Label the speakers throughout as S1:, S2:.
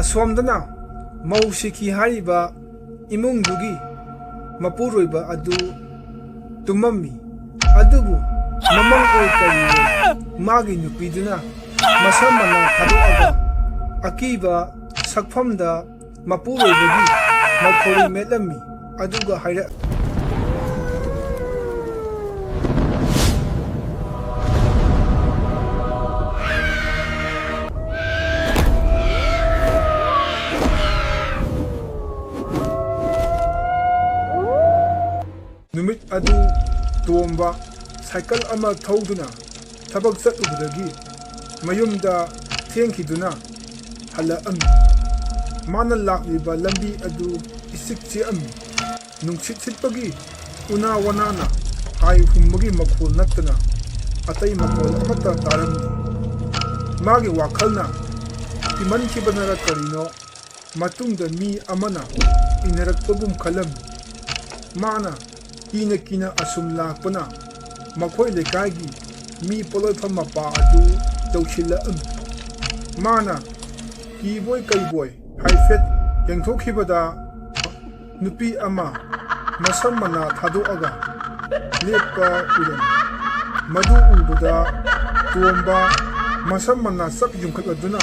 S1: ꯑꯁꯣꯝꯗꯅ ꯃꯧꯁꯤꯈꯤ ꯍꯥꯏꯔꯤꯕ ꯏꯃꯨꯡꯗꯨꯒꯤ ꯃꯄꯨꯔꯣꯏꯕ ꯑꯗꯨ ꯇꯨꯝꯃꯝꯃꯤ꯫ ꯑꯗꯨꯕꯨ ꯃꯃꯪ ꯑꯣꯏ ꯀꯔꯤ ꯃꯥꯒꯤ ꯅꯨꯄꯤꯗꯨꯅ ꯃꯁꯝ ꯃꯅꯥ ꯊꯥꯗꯣꯛꯑꯒ ꯑꯀꯤꯕ ꯁꯛꯐꯝꯗ ꯃꯄꯨꯔꯣꯏꯕꯒꯤ ꯃꯈꯣꯔꯤ ꯃꯦꯠꯂꯝꯃꯤ ꯑꯗꯨꯒ ꯍꯥꯏꯔꯛ ꯅꯨꯃꯤꯠ ꯑꯗꯨ ꯇꯣꯝꯕ ꯁꯥꯏꯀꯜ ꯑꯃ ꯊꯧꯗꯨꯅ ꯊꯕꯛ ꯆꯠꯂꯨꯕꯗꯒꯤ ꯃꯌꯨꯝꯗ ꯊꯦꯡꯈꯤꯗꯨꯅ ꯍꯜꯂꯛꯑꯝꯃꯤ꯫ ꯃꯥꯅ ꯂꯥꯛꯂꯤꯕ ꯂꯝꯕꯤ ꯑꯗꯨ ꯏꯆꯤꯛ ꯆꯤꯛꯑꯝꯃꯤ꯫ ꯅꯨꯡꯁꯤꯠ ꯁꯤꯠꯄꯒꯤ ꯎꯅꯥ ꯋꯥꯅꯥꯅ ꯍꯥꯏ ꯍꯨꯝꯕꯒꯤ ꯃꯈꯣꯜ ꯅꯠꯇꯅ ꯑꯇꯩ ꯃꯈꯣꯜ ꯑꯃꯠꯇ ꯇꯥꯔꯝꯗꯦ꯫ ꯃꯥꯒꯤ ꯋꯥꯈꯜꯅ ꯀꯤꯃꯟꯈꯤꯕꯅꯔ ꯀꯔꯤꯅꯣ ꯃꯇꯨꯡꯗ ꯃꯤ ꯑꯃꯅ ꯏꯟꯅꯔꯛꯄꯒꯨꯝ ꯈꯜꯂꯝꯃꯤ꯫ ꯃꯥꯅ ꯀꯤꯅ ꯀꯤꯅ ꯑꯁꯨꯝ ꯂꯥꯛꯄꯅ ꯃꯈꯣꯏ ꯂꯩꯀꯥꯏꯒꯤ ꯃꯤ ꯄꯣꯠꯂꯣꯏꯐꯝ ꯃꯄꯥ ꯑꯗꯨ ꯌꯧꯁꯤꯜꯂꯛꯑꯝꯃꯤ꯫ ꯃꯥꯅ ꯀꯤꯕꯣꯏ ꯀꯩꯕꯣꯏ ꯍꯥꯏꯐꯦꯠ ꯌꯦꯡꯊꯣꯛꯈꯤꯕꯗ ꯅꯨꯄꯤ ꯑꯃ ꯃꯁꯝ ꯃꯅꯥ ꯊꯥꯗꯣꯛꯑꯒ ꯂꯦꯞꯄ ꯎꯔꯝꯃꯤ꯫ ꯃꯗꯨ ꯎꯕꯗ ꯇꯣꯝꯕ ꯃꯁꯝ ꯃꯅꯥ ꯆꯞ ꯌꯨꯡꯈꯠꯂꯗꯨꯅ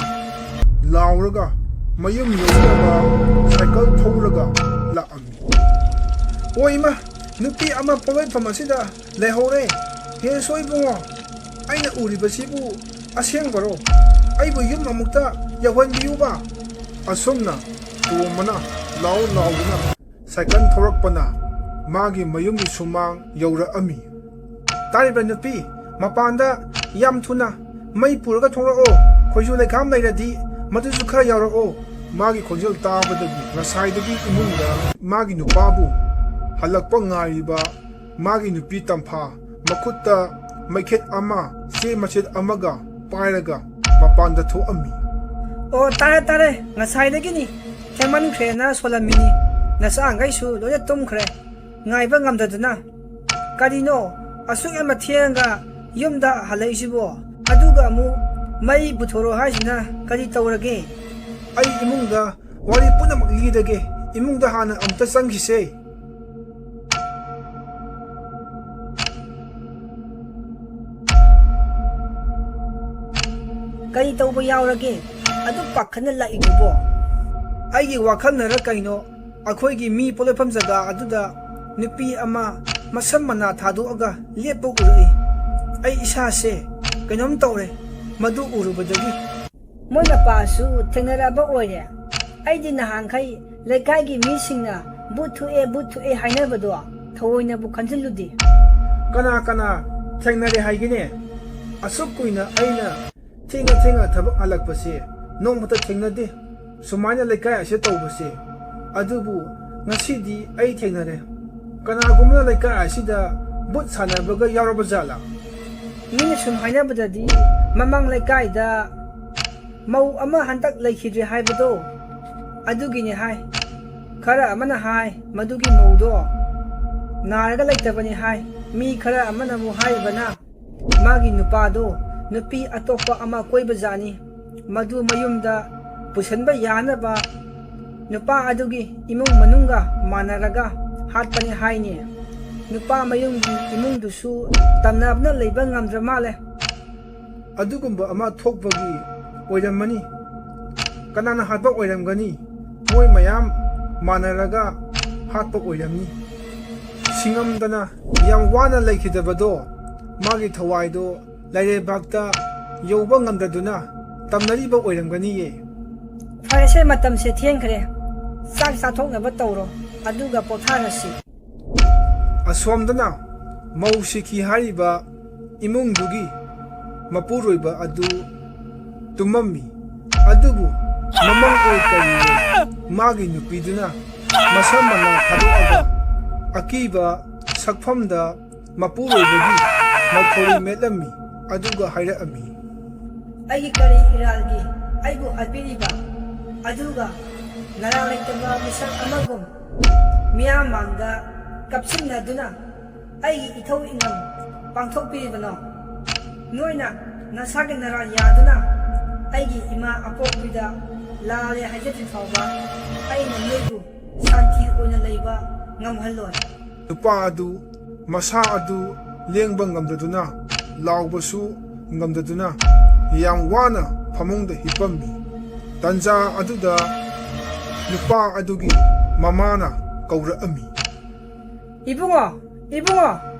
S1: ꯂꯥꯎꯔꯒ ꯃꯌꯨꯝ ꯌꯧꯅꯕ ꯁꯥꯏꯀꯜ ꯊꯧꯔꯒ ꯂꯥꯛꯑꯝꯃꯤ꯫ ꯑꯣꯏꯃꯥ, ꯅꯨꯄꯤ ꯑꯃ ꯄꯣꯠꯂꯣꯏꯐꯝ ꯑꯁꯤꯗ ꯂꯩꯍꯧꯔꯦ! ꯍꯦ ꯁꯣꯏꯕꯨꯡꯉꯣ, ꯑꯩꯅ ꯎꯔꯤꯕꯁꯤꯕꯨ ꯑꯁꯦꯡꯕꯔꯣ? ꯑꯩꯕꯨ ꯌꯨꯝ ꯑꯃꯨꯛꯇ ꯌꯧꯍꯟꯕꯤꯌꯨꯕ! ꯑꯁꯨꯝꯅ ꯇꯣꯝꯕꯅ ꯂꯥꯎꯗꯨꯅ ꯁꯥꯏꯀꯜ ꯊꯧꯔꯛꯄꯅ ꯃꯥꯒꯤ ꯃꯌꯨꯝꯒꯤ ꯁꯨꯃꯥꯡ ꯌꯧꯔꯛꯑꯝꯃꯤ꯫ ꯇꯥꯔꯤꯕ ꯅꯨꯄꯤ, ꯃꯄꯥꯟꯗ ꯌꯥꯝ ꯊꯨꯅ ꯃꯩ ꯄꯨꯔꯒ ꯊꯣꯛꯂꯛꯑꯣ! ꯈꯣꯏꯖꯨ ꯂꯩꯈꯥꯝ ꯂꯩꯔꯗꯤ ꯃꯗꯨꯁꯨ ꯈꯔ ꯌꯥꯎꯔꯛꯑꯣ! ꯃꯥꯒꯤ ꯈꯣꯟꯖꯦꯜ ꯇꯥꯕꯗꯒꯤ ꯉꯁꯥꯏꯗꯒꯤ ꯏꯃꯨꯡꯗ ꯃꯥꯒꯤ ꯅꯨꯄꯥꯕꯨ ꯍꯜꯂꯛꯄ ꯉꯥꯏꯔꯤꯕ ꯃꯥꯒꯤ ꯅꯨꯄꯤ ꯇꯝꯐꯥ ꯃꯈꯨꯠꯇ ꯃꯩꯈꯦꯠ ꯑꯃ ꯆꯦ ꯃꯆꯦꯠ ꯑꯃꯒ ꯄꯥꯏꯔꯒ ꯃꯄꯥꯟꯗ ꯊꯣꯛꯑꯝꯃꯤ꯫
S2: ꯑꯣ, ꯇꯥꯔꯦ, ꯉꯁꯥꯏꯗꯒꯤꯅꯤ꯫ ꯊꯦꯡꯃꯟꯈ꯭ꯔꯦꯅ ꯁꯣꯜꯂꯝꯃꯤꯅꯤ꯫ ꯅꯆꯥꯈꯩꯁꯨ ꯂꯣꯏꯅ ꯇꯨꯝꯈ꯭ꯔꯦ, ꯉꯥꯏꯕ ꯉꯝꯗꯗꯅ꯫ ꯀꯔꯤꯅꯣ ꯑꯁꯨꯛ ꯌꯥꯝꯅ ꯊꯦꯡꯉꯒ ꯌꯨꯝꯗ ꯍꯜꯂꯛꯏꯁꯤꯕꯣ? ꯑꯗꯨꯒ ꯑꯃꯨꯛ ꯃꯩ ꯄꯨꯊꯣꯔꯛꯑꯣ ꯍꯥꯏꯁꯤꯅ ꯀꯔꯤ ꯇꯧꯔꯒꯦ?
S1: ꯑꯩ ꯏꯃꯨꯡꯗ ꯋꯥꯔꯤ ꯄꯨꯝꯅꯃꯛ ꯂꯤꯔꯒꯦ꯫ ꯏꯃꯨꯡꯗ ꯍꯥꯟꯅ ꯑꯃꯨꯛꯇ ꯆꯪꯈꯤꯁꯦ꯫
S2: ꯀꯔꯤ ꯇꯧꯕ ꯌꯥꯎꯔꯒꯦ? ꯑꯗꯨ ꯄꯥꯈꯠꯅ ꯂꯥꯛꯏꯗꯨꯕꯣ?
S1: ꯑꯩꯒꯤ ꯋꯥꯈꯜꯅꯔ ꯀꯩꯅꯣ ꯑꯩꯈꯣꯏꯒꯤ ꯃꯤ ꯄꯣꯠꯂꯣꯏꯐꯝ ꯖꯒꯥ ꯑꯗꯨꯗ ꯅꯨꯄꯤ ꯑꯃ ꯃꯁꯝ ꯃꯅꯥ ꯊꯥꯗꯣꯛꯑꯒ ꯂꯦꯞꯄ ꯎꯔꯛꯏ꯫ ꯑꯩ ꯏꯁꯥꯁꯦ ꯀꯩꯅꯣꯝ ꯇꯧꯔꯦ ꯃꯗꯨ ꯎꯔꯨꯕꯗꯒꯤ꯫
S2: ꯃꯣꯏ ꯃꯄꯥꯁꯨ ꯊꯦꯡꯅꯔꯛꯑꯕ ꯑꯣꯏꯔꯦ? ꯑꯩꯗꯤ ꯅꯍꯥꯟꯈꯩ ꯂꯩꯀꯥꯏꯒꯤ ꯃꯤꯁꯤꯡꯅ ꯚꯨꯠ ꯊꯣꯛꯑꯦ ꯍꯥꯏꯅꯕꯗꯣ ꯊꯑꯣꯏꯅꯕꯨ ꯈꯟꯖꯤꯜꯂꯨꯗꯦ꯫
S1: ꯀꯅꯥ ꯊꯦꯡꯅꯔꯦ ꯍꯥꯏꯒꯦꯅꯦ? ꯑꯁꯨꯛ ꯀꯨꯏꯅ ꯑꯩꯅ ꯊꯦꯡꯅ ꯊꯕꯛ ꯍꯜꯂꯛꯄꯁꯦ ꯅꯣꯡꯃꯇ ꯊꯦꯡꯅꯗꯦ ꯁꯨꯃꯥꯏꯅ ꯂꯩꯀꯥꯏ ꯑꯁꯤ ꯇꯧꯕꯁꯦ꯫ ꯑꯗꯨꯕꯨ ꯉꯁꯤꯗꯤ ꯑꯩ ꯊꯦꯡꯅꯔꯦ꯫ ꯀꯅꯥꯒꯨꯝꯕꯅ ꯂꯩꯀꯥꯏ ꯑꯁꯤꯗ ꯚꯨꯠ ꯁꯥꯟꯅꯕꯒ ꯌꯥꯎꯔꯕ ꯖꯥꯠꯂꯥ?
S2: ꯃꯤꯅ ꯁꯨꯝ ꯍꯥꯏꯅꯕꯗꯗꯤ ꯃꯃꯥꯡ ꯂꯩꯀꯥꯏꯗ ꯃꯧ ꯑꯃ ꯍꯟꯗꯛ ꯂꯩꯈꯤꯗ꯭ꯔꯦ ꯍꯥꯏꯕꯗꯣ, ꯑꯗꯨꯒꯤꯅꯤ ꯍꯥꯏ꯫ ꯈꯔ ꯑꯃꯅ ꯍꯥꯏ ꯃꯗꯨꯒꯤ ꯃꯧꯗꯣ ꯅꯥꯔꯒ ꯂꯩꯇꯕꯅꯤ ꯍꯥꯏ꯫ ꯃꯤ ꯈꯔ ꯑꯃꯅ ꯑꯃꯨꯛ ꯍꯥꯏꯔꯤꯕꯅ ꯃꯥꯒꯤ ꯅꯨꯄꯥꯗꯣ ꯅꯨꯄꯤ ꯑꯇꯣꯞꯄ ꯑꯃ ꯀꯣꯏꯕꯖꯥꯠꯅꯤ꯫ ꯃꯗꯨ ꯃꯌꯨꯝꯗ ꯄꯨꯁꯟꯕ ꯌꯥꯅꯕ ꯅꯨꯄꯥ ꯑꯗꯨꯒꯤ ꯏꯃꯨꯡ ꯃꯅꯨꯡꯒ ꯃꯥꯟꯅꯔꯒ ꯍꯥꯠꯄꯅꯤ ꯍꯥꯏꯅꯤ꯫ ꯅꯨꯄꯥ ꯃꯌꯨꯝꯒꯤ ꯏꯃꯨꯡꯗꯨꯁꯨ ꯇꯝꯅꯕꯅ ꯂꯩꯕ ꯉꯝꯗ꯭ꯔ ꯃꯥꯜꯂꯦ꯫
S1: ꯑꯗꯨꯒꯨꯝꯕ ꯑꯃ ꯊꯣꯛꯄꯒꯤ ꯑꯣꯏꯔꯝꯃꯅꯤ꯫ ꯀꯅꯥꯅ ꯍꯥꯠꯄ ꯑꯣꯏꯔꯝꯒꯅꯤ? ꯃꯣꯏ ꯃꯌꯥꯝ ꯃꯥꯟꯅꯔꯒ ꯍꯥꯠꯄ ꯑꯣꯏꯔꯝꯅꯤ꯫ ꯁꯤꯡꯉꯝꯗꯅ ꯌꯥꯝ ꯋꯥꯅ ꯂꯩꯈꯤꯗꯕꯗꯣ ꯃꯥꯒꯤ ꯊꯋꯥꯏꯗꯣ ꯂꯩꯔꯩꯕꯥꯛꯇ ꯌꯧꯕ ꯉꯝꯗꯗꯨꯅ ꯇꯝꯅꯔꯤꯕ ꯑꯣꯏꯔꯝꯒꯅꯤꯌꯦ꯫
S2: ꯐꯔꯦꯁꯦ, ꯃꯇꯝꯁꯦ ꯊꯦꯡꯈ꯭ꯔꯦ꯫ ꯆꯥꯛ ꯆꯥꯊꯣꯛꯅꯕ ꯇꯧꯔꯣ, ꯑꯗꯨꯒ ꯄꯣꯊꯥꯔꯁꯤ꯫
S1: ꯑꯁꯣꯝꯗꯅ ꯃꯧꯁꯤꯈꯤ ꯍꯥꯏꯔꯤꯕ ꯏꯃꯨꯡꯗꯨꯒꯤ ꯃꯄꯨꯔꯣꯏꯕ ꯑꯗꯨ ꯇꯨꯝꯃꯝꯃꯤ꯫ ꯑꯗꯨꯕꯨ ꯃꯃꯪ ꯑꯣꯏ ꯀꯔꯤ ꯃꯥꯒꯤ ꯅꯨꯄꯤꯗꯨꯅ ꯃꯁꯝ ꯃꯅꯥ ꯊꯥꯗꯣꯛꯑꯒ ꯑꯀꯤꯕ ꯁꯛꯐꯝꯗ ꯃꯄꯨꯔꯣꯏꯕꯒꯤ ꯃꯈꯣꯔꯤ ꯃꯦꯠꯂꯝꯃꯤ ꯑꯗꯨꯒ ꯍꯥꯏꯔꯛꯑꯝꯃꯤ꯫
S2: ꯑꯩꯒꯤ ꯀꯔꯤ ꯏꯔꯥꯜꯒꯤ ꯑꯩꯕꯨ ꯍꯥꯠꯄꯤꯔꯤꯕ? ꯑꯗꯨꯒ ꯅꯔꯥ ꯂꯩꯇꯕ ꯃꯤꯁꯛ ꯑꯃꯒꯨꯝ ꯃꯤꯌꯥꯝ ꯃꯥꯡꯗ ꯀꯞꯁꯤꯟꯅꯗꯨꯅ ꯑꯩꯒꯤ ꯏꯊꯧ ꯏꯉꯝ ꯄꯥꯡꯊꯣꯛꯄꯤꯔꯤꯕꯅꯣ? ꯅꯣꯏꯅ ꯅꯁꯥꯒꯤ ꯅꯔꯥ ꯌꯥꯗꯨꯅ ꯑꯩꯒꯤ ꯏꯃꯥ ꯑꯄꯣꯛꯄꯤꯗ ꯂꯥꯜꯂꯦ ꯍꯥꯏꯖꯗ꯭ꯔꯤ ꯐꯥꯎꯕ ꯑꯩꯅ ꯅꯣꯏꯕꯨ ꯁꯥꯟꯇꯤ ꯑꯣꯏꯅ ꯂꯩꯕ ꯉꯝꯍꯜꯂꯣꯏ.
S1: ꯅꯨꯄꯥ ꯑꯗꯨ ꯃꯁꯥ ꯑꯗꯨ ꯂꯦꯡꯕ ꯉꯝꯗꯗꯨꯅ ꯂꯥꯎꯕꯁꯨ ꯉꯝꯗꯗꯨꯅ ꯌꯥꯝ ꯋꯥꯅ ꯐꯃꯨꯡꯗ ꯍꯤꯞꯄꯝꯃꯤ. ꯇꯟꯖꯥ ꯑꯗꯨꯗ ꯅꯨꯄꯥ ꯑꯗꯨꯒꯤ ꯃꯃꯥꯅ ꯀꯧꯔꯛꯑꯝꯃꯤ.
S2: ꯏꯕꯨꯡꯉꯣ, ꯏꯕꯨꯡꯉꯣ,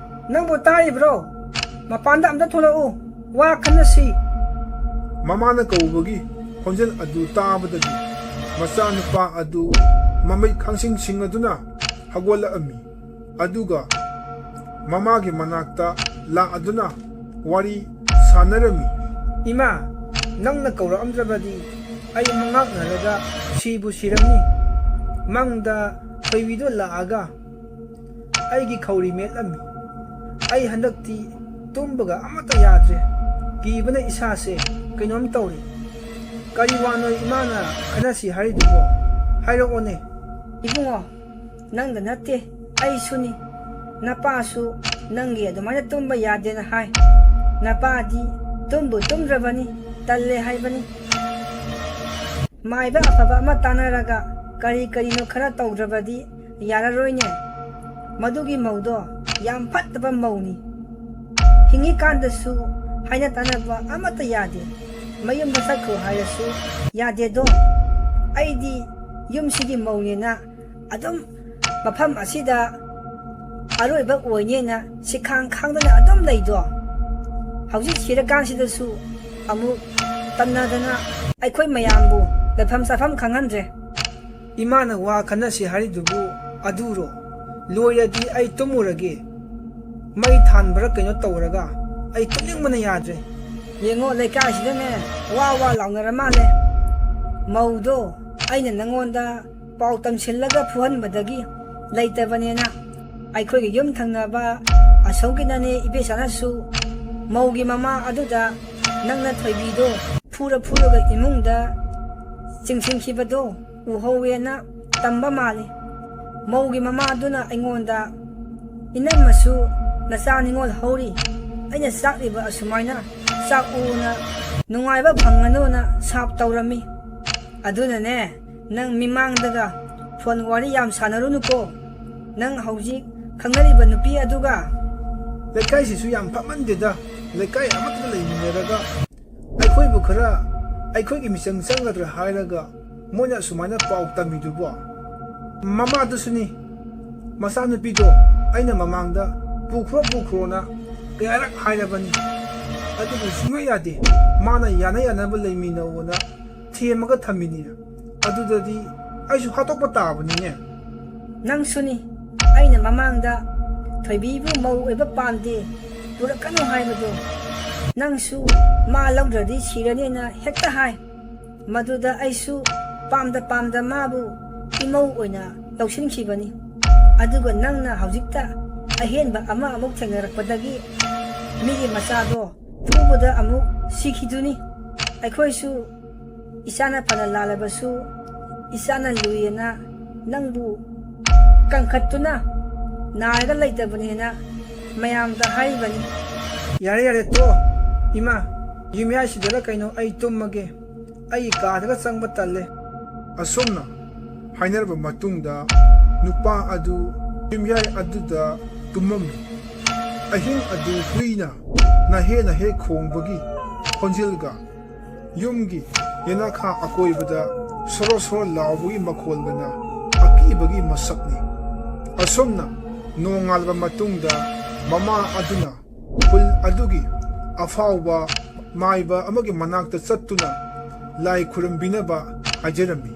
S2: ꯅꯪꯕꯨ ꯇꯥꯔꯤꯕ꯭ꯔꯣ? ꯃꯄꯥꯟꯗ ꯑꯝꯇ ꯊꯣꯛꯂꯛꯎ, ꯋꯥ ꯈꯟꯅꯁꯤ.
S1: ꯃꯃꯥꯅ ꯀꯧꯕꯒꯤ ꯈꯣꯟꯖꯦꯜ ꯑꯗꯨ ꯇꯥꯕꯗꯒꯤ ꯃꯆꯥꯅꯨꯄꯥ ꯑꯗꯨ ꯃꯃꯤꯠ ꯈꯪꯁꯤꯡ ꯁꯤꯡꯉꯗꯨꯅ ꯍꯧꯒꯠꯂꯛꯑꯝꯃꯤ. ꯑꯗꯨꯒ ꯃꯃꯥꯒꯤ ꯃꯅꯥꯛꯇ ꯂꯥꯛꯑꯗꯨꯅ ꯋꯥꯔꯤ ꯁꯥꯟꯅꯔꯝꯃꯤ.
S2: ꯏꯃꯥ, ꯅꯪꯅ ꯀꯧꯔꯛꯑꯝꯗ꯭ꯔꯕꯗꯤ ꯑꯩ ꯃꯉꯥꯛꯅꯔꯒ ꯁꯤꯕꯨ ꯁꯤꯔꯝꯅꯤ. ꯃꯪꯗ ꯊꯣꯏꯕꯤꯗꯨ ꯂꯥꯛꯑꯒ ꯑꯩꯒꯤ ꯈꯧꯔꯤ ꯃꯦꯠꯂꯝꯃꯤ. ꯑꯩ ꯍꯟꯗꯛꯇꯤ ꯇꯨꯝꯕꯒ ꯑꯃꯠꯇ ꯌꯥꯗ꯭ꯔꯦ. ꯀꯤꯕꯅ ꯏꯁꯥꯁꯦ ꯀꯩꯅꯣꯝ ꯇꯧꯔꯤ. ꯀꯔꯤ ꯋꯥꯅꯣ ꯏꯃꯥꯅ ꯈꯟꯅꯁꯤ ꯍꯥꯏꯔꯤꯗꯨꯕꯣ? ꯍꯥꯏꯔꯛꯑꯣꯅꯦ. ꯏꯕꯨꯡꯉꯣ, ꯅꯪꯗ ꯅꯠꯇꯦ, ꯑꯩꯁꯨꯅꯤ. ꯅꯄꯥꯁꯨ ꯅꯪꯒꯤ ꯑꯗꯨꯃꯥꯏꯅ ꯇꯨꯝꯕ ꯌꯥꯗꯦꯅ ꯍꯥꯏ. ꯅꯄꯥꯗꯤ ꯇꯨꯝꯕꯨ ꯇꯨꯝꯗ꯭ꯔꯕꯅꯤ, ꯇꯜꯂꯦ ꯍꯥꯏꯕꯅꯤ. ꯃꯥꯏꯕ ꯑꯐꯕ ꯑꯃ ꯇꯥꯟꯅꯔꯒ ꯀꯔꯤ ꯀꯔꯤꯅꯣ ꯈꯔ ꯇꯧꯗ꯭ꯔꯕꯗꯤ ꯌꯥꯔꯔꯣꯏꯅꯦ. ꯃꯗꯨꯒꯤ ꯃꯧꯗꯣ ꯌꯥꯝ ꯐꯠꯇꯕ ꯃꯧꯅꯤ. ꯍꯤꯡꯉꯤꯀꯥꯟꯗꯁꯨ ꯍꯥꯏꯅ ꯇꯥꯟꯅꯕ ꯑꯃꯠꯇ ꯌꯥꯗꯦ. ꯃꯌꯨꯝꯗ ꯆꯠꯈ꯭ꯔꯣ ꯍꯥꯏꯔꯁꯨ ꯌꯥꯗꯦꯗꯣ. ꯑꯩꯗꯤ ꯌꯨꯝꯁꯤꯒꯤ ꯃꯧꯅꯦꯅ ꯑꯗꯨꯝ ꯃꯐꯝ ꯑꯁꯤꯗ ꯑꯔꯣꯏꯕ ꯑꯣꯏꯅꯦꯅ ꯁꯤꯈꯥꯡ ꯈꯥꯡꯗꯅ ꯑꯗꯨꯝ ꯂꯩꯗꯣ. ꯍꯧꯖꯤꯛ ꯁꯤꯔꯀꯥꯟꯁꯤꯗꯁꯨ ꯑꯃꯨꯛ ꯇꯝꯅꯗꯅ ꯑꯩꯈꯣꯏ ꯃꯌꯥꯝꯕꯨ ꯂꯩꯐꯝ ꯆꯥꯐꯝ ꯈꯪꯍꯟꯗ꯭ꯔꯦ. ꯏꯃꯥꯅ ꯋꯥ ꯈꯟꯅꯁꯤ ꯍꯥꯏꯔꯤꯗꯨꯕꯨ ꯑꯗꯨꯔꯣ? ꯂꯣꯏꯔꯗꯤ ꯑꯩ ꯇꯨꯝꯃꯨꯔꯒꯦ. ꯃꯩ ꯊꯥꯟꯕꯔ ꯀꯩꯅꯣ ꯇꯧꯔꯒ ꯑꯩ ꯇꯨꯝꯅꯤꯡꯕꯅ ꯌꯥꯗ꯭ꯔꯦ. ꯌꯦꯡꯉꯣ, ꯂꯩꯀꯥꯏꯁꯤꯗꯅꯦ ꯋꯥ ꯋꯥ ꯂꯥꯎꯅꯔ ꯃꯥꯜꯂꯦ. ꯃꯧꯗꯣ ꯑꯩꯅ ꯅꯪꯉꯣꯟꯗ ꯄꯥꯎ ꯇꯝꯁꯤꯜꯂꯒ ꯐꯨꯍꯟꯕꯗꯒꯤ ꯂꯩꯇꯕꯅꯦꯅ ꯑꯩꯈꯣꯏꯒꯤ ꯌꯨꯝ ꯊꯪꯅꯕ ꯑꯁꯧꯒꯤꯅꯅꯦ ꯏꯕꯦꯆꯥꯅꯁꯨ ꯃꯧꯒꯤ ꯃꯃꯥ ꯑꯗꯨꯗ ꯅꯪꯅ ꯊꯣꯏꯕꯤꯗꯣ ꯐꯨꯔꯒ ꯏꯃꯨꯡꯗ ꯆꯤꯡꯁꯤꯟꯈꯤꯕꯗꯣ ꯎꯍꯧꯋꯦꯅ ꯇꯝꯕ ꯃꯥꯜꯂꯤ. ꯃꯧꯒꯤ ꯃꯃꯥ ꯑꯗꯨꯅ ꯑꯩꯉꯣꯟꯗ ꯏꯅꯝꯃꯁꯨ ꯅꯆꯥ ꯅꯤꯉꯣꯜ ꯍꯧꯔꯤ, ꯑꯩꯅ ꯆꯥꯛꯂꯤꯕ ꯑꯁꯨꯃꯥꯏꯅ ꯆꯥꯛꯎꯅ ꯅꯨꯡꯉꯥꯏꯕ ꯐꯪꯒꯅꯨꯅ ꯁꯥꯞ ꯇꯧꯔꯝꯃꯤ. ꯑꯗꯨꯅꯅꯦ, ꯅꯪ ꯃꯤꯃꯥꯡꯗꯒ ꯐꯣꯟ ꯋꯥꯔꯤ ꯌꯥꯝ ꯁꯥꯟꯅꯔꯨꯅꯨꯀೋ. ꯅꯪ ꯍꯧꯖꯤꯛ ꯈꯪꯅꯔꯤꯕ ꯅꯨꯄꯤ ꯑꯗꯨꯒ.
S1: ꯂꯩꯀꯥꯏꯁꯤꯁꯨ ꯌꯥꯝ ꯐꯠꯃꯟꯗꯦꯗ. ꯂꯩꯀꯥꯏ ꯑꯃꯠꯇ ꯂꯩꯃꯤꯟꯅꯔꯒ ꯑꯩꯈꯣꯏꯕꯨ ꯈꯔ ꯑꯩꯈꯣꯏꯒꯤ ꯃꯤꯆꯪ ꯆꯪꯒꯗ꯭ꯔꯥ ꯍꯥꯏꯔꯒ ꯃꯣꯏꯅ ꯑꯁꯨꯃꯥꯏꯅ ꯄꯥꯎ ꯇꯝꯃꯤꯗꯨꯕꯣ. ꯃꯃꯥꯗꯨꯁꯨꯅꯤ. ꯃꯆꯥꯅꯨꯄꯤꯗꯣ ꯑꯩꯅ ꯃꯃꯥꯡꯗ ꯄꯨꯈ꯭ꯔꯣꯅ ꯀꯌꯥꯔꯛ ꯍꯥꯏꯔꯕꯅꯤ. ꯑꯗꯨꯕꯨ ꯁꯨꯡꯌꯥ ꯌꯥꯗꯦ. ꯃꯥꯅ ꯌꯥꯅꯕ ꯂꯩꯃꯤꯟꯅꯧꯅ ꯊꯦꯝꯃꯒ ꯊꯝꯃꯤꯅꯤ. ꯑꯗꯨꯗꯗꯤ ꯑꯩꯁꯨ ꯍꯥꯠꯇꯣꯛꯄ ꯇꯥꯕꯅꯤꯅꯦ.
S2: ꯅꯪꯁꯨꯅꯤ. ꯑꯩꯅ ꯃꯃꯥꯡꯗ ꯊꯣꯏꯕꯤꯕꯨ ꯃꯧ ꯑꯣꯏꯕ ꯄꯥꯝꯗꯦ, ꯄꯨꯔꯛꯀꯅꯨ ꯍꯥꯏꯕꯗꯣ. ꯅꯪꯁꯨ ꯃꯥ ꯂꯧꯗ꯭ꯔꯗꯤ ꯁꯤꯔꯅꯤꯅ ꯍꯦꯛꯇ ꯍꯥꯏ. ꯃꯗꯨꯗ ꯑꯩꯁꯨ ꯄꯥꯝꯗ ꯃꯥꯕꯨ ꯏꯃꯧ ꯑꯣꯏꯅ ꯂꯧꯁꯤꯟꯈꯤꯕꯅꯤ. ꯑꯗꯨꯒ ꯅꯪꯅ ꯍꯧꯖꯤꯛꯇ ꯑꯍꯦꯟꯕ ꯑꯃ ꯑꯃꯨꯛ ꯊꯦꯡꯅꯔꯛꯄꯗꯒꯤ ꯃꯤꯒꯤ ꯃꯆꯥꯗꯣ ꯐꯨꯕꯗ ꯑꯃꯨꯛ ꯁꯤꯈꯤꯗꯨꯅꯤ. ꯑꯩꯈꯣꯏꯁꯨ ꯏꯆꯥꯅ ꯐꯅ ꯂꯥꯜꯂꯕꯁꯨ ꯏꯆꯥꯅ ꯂꯨꯏꯌꯦꯅ ꯅꯪꯕꯨ ꯀꯟꯈꯠꯇꯨꯅ ꯅꯥꯔꯒ ꯂꯩꯇꯕꯅꯦꯅ ꯃꯌꯥꯝꯗ ꯍꯥꯏꯔꯤꯕꯅꯤ. ꯌꯥꯔꯦ ꯇꯣ. ꯏꯃꯥ, ꯌꯨꯝꯌꯥꯏꯁꯤꯗꯔ ꯀꯩꯅꯣ ꯑꯩ ꯇꯨꯝꯃꯒꯦ. ꯑꯩ ꯀꯥꯗꯒ ꯆꯪꯕ ꯇꯜꯂꯦ.
S1: ꯑꯁꯨꯝꯅ ꯍꯥꯏꯅꯔꯕ ꯃꯇꯨꯡꯗ ꯅꯨꯄꯥ ꯑꯗꯨ ꯌꯨꯝꯌꯥꯏ ꯑꯗꯨꯗ ꯇꯨꯝꯃꯝꯃꯤ. ꯑꯍꯤꯡ ꯑꯗꯨ ꯍꯨꯏꯅ ꯅꯍꯦ ꯈꯣꯡꯕꯒꯤ ꯈꯣꯟꯖꯦꯜꯒ ꯌꯨꯝꯒꯤ ꯌꯦꯅꯈꯥ ꯑꯀꯣꯏꯕꯗ ꯁꯣꯔꯣ ꯂꯥꯎꯕꯒꯤ ꯃꯈꯣꯜꯒꯅ ꯑꯀꯤꯕꯒꯤ ꯃꯁꯛꯅꯤ. ꯑꯁꯨꯝꯅ ꯅꯣꯡꯉꯥꯜꯂꯕ ꯃꯇꯨꯡꯗ ꯃꯃꯥ ꯑꯗꯨꯅ ꯈꯨꯜ ꯑꯗꯨꯒꯤ ꯑꯐꯥꯎꯕ ꯃꯥꯏꯕ ꯑꯃꯒꯤ ꯃꯅꯥꯛꯇ ꯆꯠꯇꯨꯅ ꯂꯥꯏ ꯈꯨꯔꯨꯝꯕꯤꯅꯕ ꯍꯥꯏꯖꯔꯝꯃꯤ.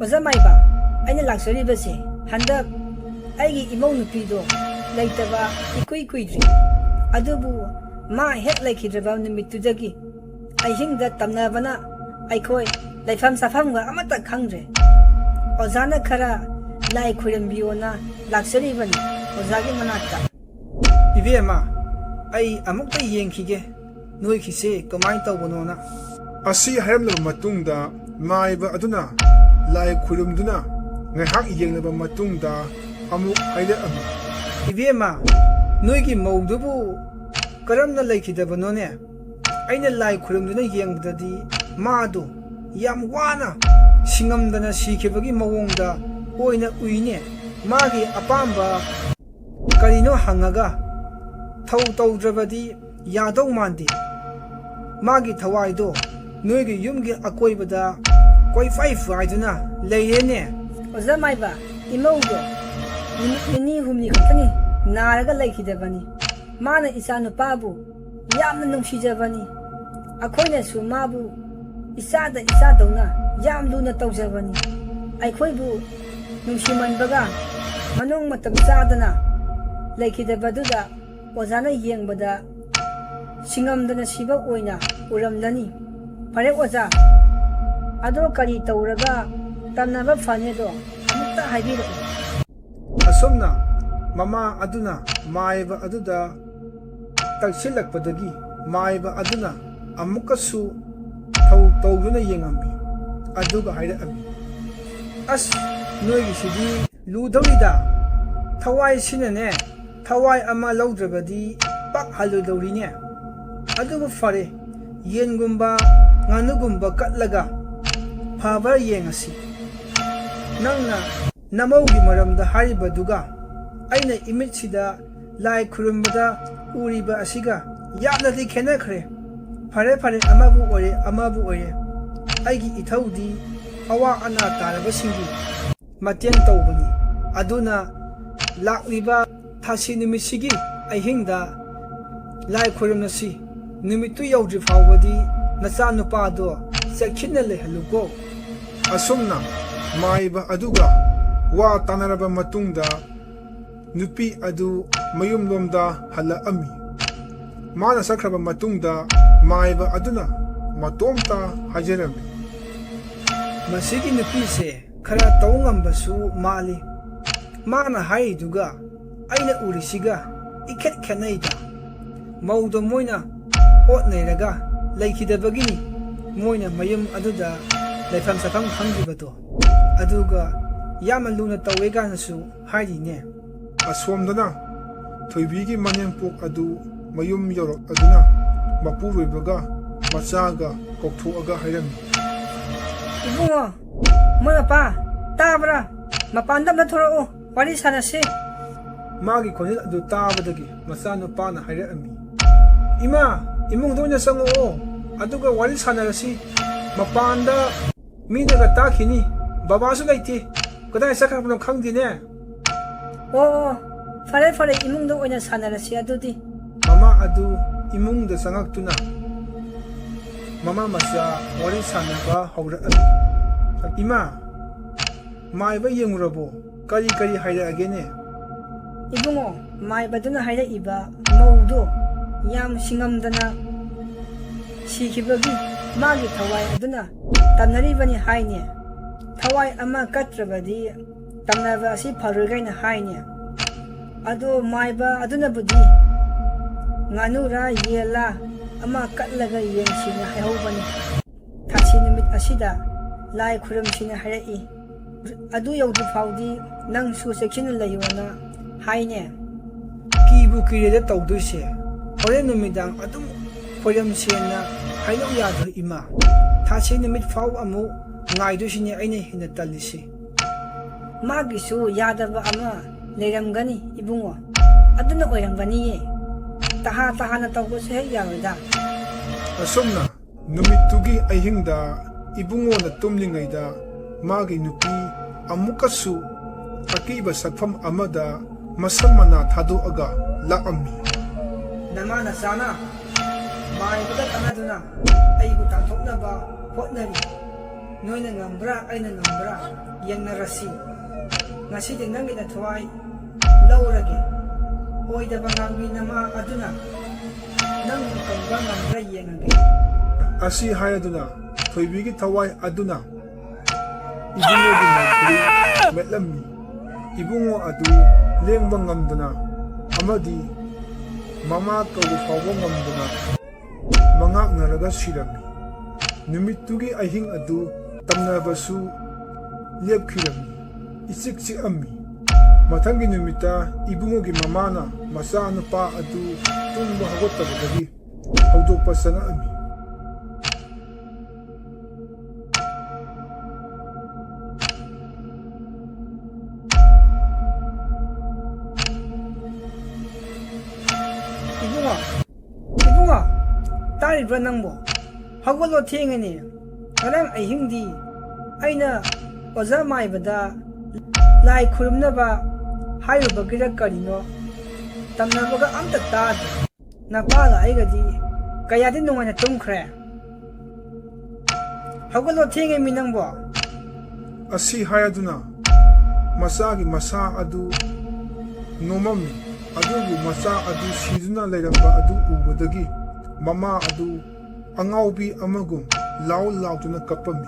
S2: ꯑꯣꯖꯥ ꯃꯥꯏꯕ, ꯑꯩꯅ ꯂꯥꯛꯆꯔꯤꯕꯁꯦ ꯍꯟꯗꯛ ꯑꯩꯒꯤ ꯏꯃꯧ ꯅꯨꯄꯤꯗꯣ ꯂꯩꯇꯕ ꯏꯀꯨꯏ ꯀꯨꯏꯗ꯭ꯔꯤ. ꯑꯗꯨꯕꯨ ꯃꯥ ꯍꯦꯛ ꯂꯩꯈꯤꯗ꯭ꯔꯕ ꯅꯨꯃꯤꯠꯇꯨꯗꯒꯤ ꯑꯍꯤꯡꯗ ꯇꯝꯅꯕꯅ ꯑꯩꯈꯣই ꯂꯩꯐꯝ ꯆꯥꯐꯝꯒ ꯑꯃꯠꯇ ꯈꯪꯗ꯭ꯔꯦ. ꯑꯣꯖꯥꯅ ꯈꯔ ꯂꯥꯏ ꯈꯨꯔꯨꯝꯕꯤꯌꯣꯅ ꯂꯥꯛꯆꯔꯤꯕꯅꯤ ꯑꯣꯖꯥꯒꯤ ꯃꯅꯥꯛꯇ. ꯏꯕꯦꯝꯃ, ꯑꯩ ꯑꯃꯨꯛꯇ ꯌꯦꯡꯈꯤꯒꯦ ꯅꯣꯏꯒꯤꯁꯦ ꯀꯃꯥꯏꯅ ꯇꯧꯕꯅꯣꯅ.
S1: ꯑꯁꯤ ꯍꯥꯏꯔꯝꯂꯕ ꯃꯇꯨꯡꯗ ꯃꯥꯏꯕ ꯑꯗꯨꯅ ꯂꯥꯏ ꯈꯨꯔꯨꯝꯗꯨꯅ ꯉꯥꯏꯍꯥꯛ ꯌꯦꯡꯂꯕ ꯃꯇꯨꯡꯗ ꯑꯃꯨꯛ ꯍꯥꯏꯔꯛꯑꯝꯃꯤ.
S2: ꯏꯕꯦꯝꯃ, ꯅꯣꯏꯒꯤ ꯃꯧꯗꯨꯕꯨ ꯀꯔꯝꯅ ꯂꯩꯈꯤꯗꯕꯅꯣꯅꯦ? ꯑꯩꯅ ꯂꯥꯏ ꯈꯨꯔꯨꯝꯗꯨꯅ ꯌꯦꯡꯕꯗꯗꯤ ꯃꯥꯗꯣ
S1: ꯌꯥꯝ ꯋꯥꯅ ꯁꯤꯡꯉꯝꯗꯅ ꯁꯤꯈꯤꯕꯒꯤ ꯃꯑꯣꯡꯗ ꯑꯣꯏꯅ ꯎꯏꯅꯦ꯫ ꯃꯥꯒꯤ ꯑꯄꯥꯝꯕ ꯀꯔꯤꯅꯣ ꯍꯪꯉꯒ ꯊꯧ ꯇꯧꯗ꯭ꯔꯕꯗꯤ ꯌꯥꯗꯧ ꯃꯥꯟꯗꯦ꯫ ꯃꯥꯒꯤ ꯊꯋꯥꯏꯗꯣ ꯅꯣꯏꯒꯤ ꯌꯨꯝꯒꯤ ꯑꯀꯣꯏꯕꯗ ꯀꯣꯏꯐꯥꯏ ꯐꯥꯏꯗꯨꯅ ꯂꯩꯔꯦꯅꯦ꯫
S2: ꯑꯣꯖꯥ ꯃꯥꯏꯕ, ꯏꯃꯧꯗꯣ ꯅꯨꯃꯤꯠ ꯅꯤꯅꯤ ꯍꯨꯝꯅꯤ ꯈꯛꯇꯅꯤ ꯅꯥꯔꯒ ꯂꯩꯈꯤꯗꯕꯅꯤ꯫ ꯃꯥꯅ ꯏꯆꯥ ꯅꯨꯄꯥꯕꯨ ꯌꯥꯝꯅ ꯅꯨꯡꯁꯤꯖꯕꯅꯤ꯫ ꯑꯩꯈꯣꯏꯅꯁꯨ ꯃꯥꯕꯨ ꯏꯆꯥꯗ ꯏꯆꯥꯗꯧꯅ ꯌꯥꯝ ꯂꯨꯅ ꯇꯧꯖꯕꯅꯤ꯫ ꯑꯩꯈꯣꯏꯕꯨ ꯅꯨꯡꯁꯤꯃꯟꯕꯒ ꯃꯅꯨꯡ ꯃꯇꯝ ꯆꯥꯗꯅ ꯂꯩꯈꯤꯗꯕꯗꯨꯗ ꯑꯣꯖꯥꯅ ꯌꯦꯡꯕꯗ ꯁꯤꯡꯉꯝꯗꯅ ꯁꯤꯕ ꯑꯣꯏꯅ ꯎꯔꯝꯂꯅꯤ꯫ ꯐꯔꯦ ꯑꯣꯖꯥ, ꯑꯗꯣ ꯀꯔꯤ ꯇꯧꯔꯒ ꯇꯝꯅꯕ ꯐꯅꯤꯗꯣ ꯑꯃꯨꯛꯇ ꯍꯥꯏꯕꯤꯔꯛꯎ꯫
S1: ꯑꯁꯨꯝꯅ ꯃꯃꯥ ꯑꯗꯨꯅ ꯃꯥꯏꯕ ꯑꯗꯨꯗ ꯇꯛꯁꯤꯜꯂꯛꯄꯗꯒꯤ ꯃꯥꯏꯕ ꯑꯗꯨꯅ ꯑꯃꯨꯛꯀꯁꯨ ꯊꯧ ꯇꯧꯗꯨꯅ ꯌꯦꯡꯉꯝꯃꯤ꯫ ꯑꯗꯨꯒ ꯍꯥꯏꯔꯛꯑꯝꯃꯤ, ꯑꯁ ꯅꯣꯏꯒꯤꯁꯤꯗꯤ ꯂꯨꯗꯧꯔꯤꯗ꯫ ꯊꯋꯥꯏꯁꯤꯅꯅꯦ ꯊꯋꯥꯏ ꯑꯃ ꯂꯧꯗ꯭ꯔꯕꯗꯤ ꯄꯥꯛ ꯍꯜꯂꯣꯏꯗꯧꯔꯤꯅꯦ꯫ ꯑꯗꯨꯕꯨ ꯐꯔꯦ, ꯌꯦꯟꯒꯨꯝꯕ ꯉꯥꯅꯨꯒꯨꯝꯕ ꯀꯠꯂꯒ ꯐꯕ꯭ꯔꯥ ꯌꯦꯡꯉꯁꯤ꯫ ꯅꯪꯅ ꯅꯃꯧꯒꯤ ꯃꯔꯝꯗ ꯍꯥꯏꯔꯤꯕꯗꯨꯒ ꯑꯩꯅ ꯏꯃꯤꯠꯁꯤꯗ ꯂꯥꯏ ꯈꯨꯔꯨꯝꯕꯗ ꯎꯔꯤꯕ ꯑꯁꯤꯒ ꯌꯥꯝꯅꯗꯤ ꯈꯦꯠꯅꯈ꯭ꯔꯦ꯫ ꯐꯔꯦ ꯐꯔꯦ, ꯑꯃꯕꯨ ꯑꯣꯏꯔꯦ ꯑꯃꯕꯨ ꯑꯣꯏꯔꯦ, ꯑꯩꯒꯤ ꯏꯊꯧꯗꯤ ꯑꯋꯥ ꯑꯅꯥ ꯇꯥꯔꯕꯁꯤꯡꯒꯤ ꯃꯇꯦꯡ ꯇꯧꯕꯅꯤ꯫ ꯑꯗꯨꯅ ꯂꯥꯛꯂꯤꯕ ꯊꯥꯁꯤ ꯅꯨꯃꯤꯠꯁꯤꯒꯤ ꯑꯍꯤꯡꯗ ꯂꯥꯏ ꯈꯨꯔꯨꯝꯂꯁꯤ꯫ ꯅꯨꯃꯤꯠꯇꯨ ꯌꯧꯗ꯭ꯔꯤ ꯐꯥꯎꯕꯗꯤ ꯅꯆꯥꯅꯨꯄꯥꯗꯣ ꯆꯦꯛꯁꯤꯟꯅ ꯂꯩꯍꯜꯂꯨꯀꯣ꯫ ꯑꯁꯨꯝꯅ ꯃꯥꯏꯕ ꯑꯗꯨꯒ ꯋꯥ ꯇꯥꯟꯅꯔꯕ ꯃꯇꯨꯡꯗ ꯅꯨꯄꯤ ꯑꯗꯨ ꯃꯌꯨꯝꯂꯣꯝꯗ ꯍꯜꯂꯛꯑꯝꯃꯤ꯫ ꯃꯥꯅ ꯆꯠꯈ꯭ꯔꯕ ꯃꯇꯨꯡꯗ ꯃꯥꯏꯕ ꯑꯗꯨꯅ ꯃꯇꯣꯝꯇ ꯍꯥꯏꯖꯔꯝꯃꯤ, ꯃꯁꯤꯒꯤ ꯅꯨꯄꯤꯁꯦ ꯈꯔ ꯇꯧ ꯉꯝꯕꯁꯨ ꯃꯥꯜꯂꯤ꯫ ꯃꯥꯅ ꯍꯥꯏꯔꯤꯗꯨꯒ ꯑꯩꯅ ꯎꯔꯤꯁꯤꯒ ꯏꯈꯦꯠ ꯈꯦꯠꯅꯩꯗ꯫ ꯃꯧꯗꯣ ꯃꯣꯏꯅ ꯑꯣꯠ ꯅꯩꯔꯒ ꯂꯩꯈꯤꯗꯕꯒꯤꯅꯤ ꯃꯣꯏꯅ ꯃꯌꯨꯝ ꯑꯗꯨꯗ ꯂꯩꯐꯝ ꯆꯥꯐꯝ ꯈꯪꯗ꯭ꯔꯤꯕꯗꯣ꯫ ꯑꯗꯨꯒ ꯌꯥꯝꯅ ꯂꯨꯅ ꯇꯧꯋꯦ ꯀꯥꯏꯅꯁꯨ ꯍꯥꯏꯔꯤꯅꯦ꯫ ꯑꯁꯣꯝꯗꯅ ꯊꯣꯏꯕꯤꯒꯤ ꯃꯅꯦꯝꯄꯣꯛ ꯑꯗꯨ ꯃꯌꯨꯝ ꯌꯧꯔꯛꯑꯗꯨꯅ ꯃꯄꯨꯔꯣꯏꯕꯒ ꯃꯆꯥꯒ ꯀꯧꯊꯣꯛꯑꯒ ꯍꯥꯏꯔꯝꯃꯤ,
S2: ꯏꯕꯨꯡꯉꯣ, ꯃꯣꯏ ꯃꯄꯥ ꯇꯥꯕ꯭ꯔꯥ? ꯃꯄꯥꯟꯗ ꯑꯝꯇ ꯊꯣꯔꯛꯎ, ꯋꯥꯔꯤ ꯁꯥꯟꯅꯁꯤ꯫ ꯃꯥꯒꯤ ꯈꯣꯟꯖꯦꯜ ꯑꯗꯨ ꯇꯥꯕꯗꯒꯤ ꯃꯆꯥꯅꯨꯄꯥꯅ ꯍꯥꯏꯔꯛꯑꯝꯃꯤ, ꯏꯃꯥ, ꯏꯃꯨꯡꯗ ꯑꯣꯏꯅ ꯆꯪꯉꯛꯑꯣ, ꯑꯗꯨꯒ ꯋꯥꯔꯤ ꯁꯥꯟꯅꯔꯁꯤ꯫ ꯃꯄꯥꯟꯗ ꯃꯤꯅꯒ ꯇꯥꯈꯤꯅꯤ, ꯕꯕꯥꯁꯨ ꯂꯩꯇꯦ, ꯀꯗꯥꯏ ꯆꯠꯈ꯭ꯔꯕꯅꯣ ꯈꯪꯗꯦꯅꯦ꯫ ꯑꯣ, ꯐꯔꯦ ꯐꯔꯦ, ꯏꯃꯨꯡꯗ ꯑꯣꯏꯅ ꯁꯥꯟꯅꯔꯁꯤ ꯑꯗꯨꯗꯤ꯫
S1: ꯃꯃꯥ ꯑꯗꯨ ꯏꯃꯨꯡꯗ ꯆꯪꯉꯛꯇꯨꯅ ꯃꯃꯥ ꯃꯆꯥ ꯋꯥꯔꯤ ꯁꯥꯟꯅꯕ ꯍꯧꯔꯛꯑꯝꯃꯤ꯫ ꯏꯃꯥ, ꯃꯥꯏꯕ ꯌꯦꯡꯉꯨꯔꯕꯣ? ꯀꯔꯤ ꯀꯔꯤ ꯍꯥꯏꯔꯛꯑꯒꯦꯅꯦ?
S2: ꯏꯕꯨꯡꯉꯣ, ꯃꯥꯏꯕꯗꯨꯅ ꯍꯥꯏꯔꯛꯏꯕ ꯃꯧꯗꯣ ꯌꯥꯝ ꯁꯤꯡꯉꯝꯗꯅ ꯁꯤꯈꯤꯕꯒꯤ ꯃꯥꯒꯤ ꯊꯋꯥꯏ ꯑꯗꯨꯅ ꯇꯝꯅꯔꯤꯕꯅꯤ ꯍꯥꯏꯅꯦ꯫ ꯊꯋꯥꯏ ꯑꯃ ꯀꯠꯇ꯭ꯔꯕꯗꯤ ꯇꯝꯅꯕ ꯑꯁꯤ ꯐꯔꯣꯏꯒꯥꯏꯅ ꯍꯥꯏꯅꯦ꯫ ꯑꯗꯣ ꯃꯥꯏꯕ ꯑꯗꯨꯅꯕꯨꯗꯤ ꯉꯥꯅꯨꯔꯥ ꯌꯦꯜꯂꯥ ꯑꯃ ꯀꯠꯂꯒ ꯌꯦꯡꯁꯤꯅ ꯍꯥꯏꯍꯧꯕꯅꯤ꯫ ꯊꯥꯁꯤ ꯅꯨꯃꯤꯠ ꯑꯁꯤꯗ ꯂꯥꯏ ꯈꯨꯔꯨꯝꯁꯤꯅ ꯍꯥꯏꯔꯛꯏ꯫ ꯑꯗꯨ ꯌꯧꯗ꯭ꯔꯤ ꯐꯥꯎꯗꯤ ꯅꯪꯁꯨ ꯆꯦꯛꯁꯤꯟꯅ ꯂꯩꯌꯣꯅ ꯍꯥꯏꯅꯦ꯫ ꯀꯤꯕꯨ ꯀꯤꯔꯦꯗ ꯇꯧꯗꯣꯏꯁꯦ꯫ ꯍꯣꯔꯦꯟ ꯅꯨꯃꯤꯗꯥꯡ ꯑꯗꯨꯝ ꯈꯣꯏꯔꯝꯁꯦꯅ ꯍꯥꯏꯅꯧ ꯌꯥꯗ꯭ꯔꯣ ꯏꯃꯥ? ꯊꯥꯁꯤ ꯅꯨꯃꯤꯠ ꯐꯥꯎ ꯑꯃꯨꯛ ꯉꯥꯏꯗꯣꯏꯁꯤꯅꯦ ꯑꯩꯅ ꯍꯦꯟꯅ ꯇꯜꯂꯤꯁꯤ꯫ ꯃꯥꯒꯤꯁꯨ ꯌꯥꯗꯕ ꯑꯃ ꯂꯩꯔꯝꯒꯅꯤ ꯏꯕꯨꯡꯉꯣ, ꯑꯗꯨꯅ ꯑꯣꯏꯔꯝꯒꯅꯤꯌꯦ꯫ ꯇꯍꯥꯅ ꯇꯧꯕꯁꯨ ꯍꯦꯛ ꯌꯥꯔꯣꯏꯗ꯫
S1: ꯑꯁꯨꯝꯅ ꯅꯨꯃꯤꯠꯇꯨꯒꯤ ꯑꯍꯤꯡꯗ ꯏꯕꯨꯡꯉꯣꯅ ꯇꯨꯝꯂꯤꯉꯩꯗ ꯃꯥꯒꯤ ꯅꯨꯄꯤ ꯑꯃꯨꯛꯀꯁꯨ ꯑꯀꯤꯕ ꯁꯛꯐꯝ ꯑꯃꯗ ꯃꯁꯝ ꯃꯅꯥ ꯊꯥꯗꯣꯛꯑꯒ ꯂꯥꯛꯑꯝꯃꯤ꯫ ꯅꯃꯥ ꯅꯆꯥꯅ ꯃꯥꯏꯕꯗ ꯇꯥꯟꯅꯗꯨꯅ ꯑꯩꯕꯨ ꯇꯥꯟꯊꯣꯛꯅꯕ ꯍꯣꯠꯅꯔꯤ꯫ ꯅꯣꯏꯅ ꯉꯝꯕ꯭ꯔꯥ ꯑꯩꯅ ꯉꯝꯕ꯭ꯔꯥ ꯌꯦꯡꯅꯔꯁꯤ꯫ ꯉꯁꯤꯗꯤ ꯅꯪꯒꯤ ꯅꯊꯋꯥꯏ ꯂꯧꯔꯒꯦ꯫ ꯑꯣꯏꯗꯕ ꯉꯥꯡꯕꯤ ꯅꯃꯥ ꯑꯗꯨꯅ ꯅꯪꯕꯨ ꯀꯧꯕ ꯉꯝꯕ꯭ꯔꯥ ꯌꯦꯡꯉꯒꯦ꯫ ꯑꯁꯤ ꯍꯥꯏꯔꯗꯨꯅ ꯊꯣꯏꯕꯤꯒꯤ ꯊꯋꯥꯏ ꯑꯗꯨꯅ ꯏꯕꯨꯡꯉꯣꯒꯤ ꯃꯥꯏꯀꯩ ꯃꯦꯠꯂꯝꯃꯤ꯫ ꯏꯕꯨꯡꯉꯣ ꯑꯗꯨ ꯂꯦꯡꯕ ꯉꯝꯗꯅ ꯑꯃꯗꯤ ꯃꯃꯥ ꯀꯧꯕ ꯐꯥꯎꯕ ꯉꯝꯗꯅ ꯃꯉꯥꯛꯅꯔꯒ ꯁꯤꯔꯝꯃꯤ꯫ ꯅꯨꯃꯤꯠꯇꯨꯒꯤ ꯑꯍꯤꯡ ꯑꯗꯨ ꯇꯝꯅꯕꯁꯨ ꯂꯦꯞꯈꯤꯔꯝꯃꯤ꯫ ꯏꯆꯤꯛ ꯆꯤꯛꯑꯝꯃꯤ꯫ ꯃꯊꯪꯒꯤ ꯅꯨꯃꯤꯠꯇ ꯏꯕꯨꯡꯉꯣꯒꯤ ꯃꯃꯥꯅ ꯃꯆꯥꯅꯨꯄꯥ ꯑꯗꯨ ꯇꯨꯝꯕ ꯍꯧꯒꯠꯇꯕꯗꯒꯤ ꯍꯧꯗꯣꯛꯄ ꯆꯪꯉꯛꯑꯝꯃꯤ꯫
S2: ꯇꯨꯝꯊꯔꯤꯕ꯭ꯔꯥ ꯅꯪꯕꯣ? ꯍꯧꯒꯠꯂꯣ ꯊꯦꯡꯉꯅꯤ. ꯉꯔꯥꯡ ꯑꯍꯤꯡꯗꯤ ꯑꯩꯅ ꯑꯣꯖꯥ ꯃꯥꯏꯕꯗ ꯂꯥꯏ ꯈꯨꯔꯨꯝꯅꯕ ꯍꯥꯏꯔꯨꯕꯒꯤꯔ ꯀꯔꯤꯅꯣ ꯇꯝꯅꯕꯒ ꯑꯝꯇ ꯇꯥꯗ꯭ꯔꯦ. ꯅꯄꯥꯒ ꯑꯩꯒꯗꯤ ꯀꯌꯥꯗꯤ ꯅꯨꯡꯉꯥꯏꯅ ꯇꯨꯝꯈ꯭ꯔꯦ. ꯍꯧꯒꯠꯂꯣ ꯊꯦꯡꯉꯦꯃꯤ ꯅꯪꯕꯣ.
S1: ꯑꯁꯤ ꯍꯥꯏꯗꯨꯅ ꯃꯆꯥꯒꯤ ꯃꯁꯥ ꯑꯗꯨ ꯅꯣꯝꯃꯝꯃꯤ. ꯑꯗꯨꯕꯨ ꯃꯆꯥ ꯑꯗꯨ ꯁꯤꯗꯨꯅ ꯂꯩꯔꯝꯕ ꯑꯗꯨ ꯎꯕꯗꯒꯤ ꯃꯃꯥ ꯑꯗꯨ ꯑꯉꯥꯎꯕꯤ ꯑꯃꯒꯨꯝ ꯂꯥꯎꯗꯨꯅ ꯀꯞꯄꯝꯃꯤ.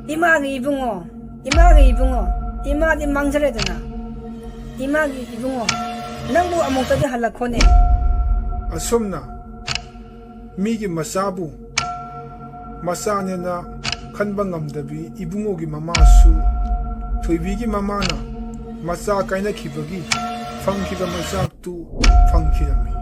S2: 이마기 이붕어, 이마기 이붕어, 이마디 망설여드나. 이마기 이붕어, 낭부 아무것도 할라코네.
S1: ꯑꯁꯨꯝꯅ ꯃꯤꯒꯤ ꯃꯆꯥꯕꯨ ꯃꯆꯥꯅꯦꯅ ꯈꯟꯕ ꯉꯝꯗꯕꯤ 이붕어ꯒꯤ ꯃꯃꯥꯁꯨ ꯊꯣꯏꯕꯤꯒꯤ ꯃꯃꯥꯅ ꯃꯆꯥ ꯀꯥꯏꯅꯈꯤꯕꯒꯤ ꯐꯪꯈꯤꯕ ꯃꯆꯥꯛꯇꯨ ꯐꯪꯈꯤꯔꯝꯃꯤ.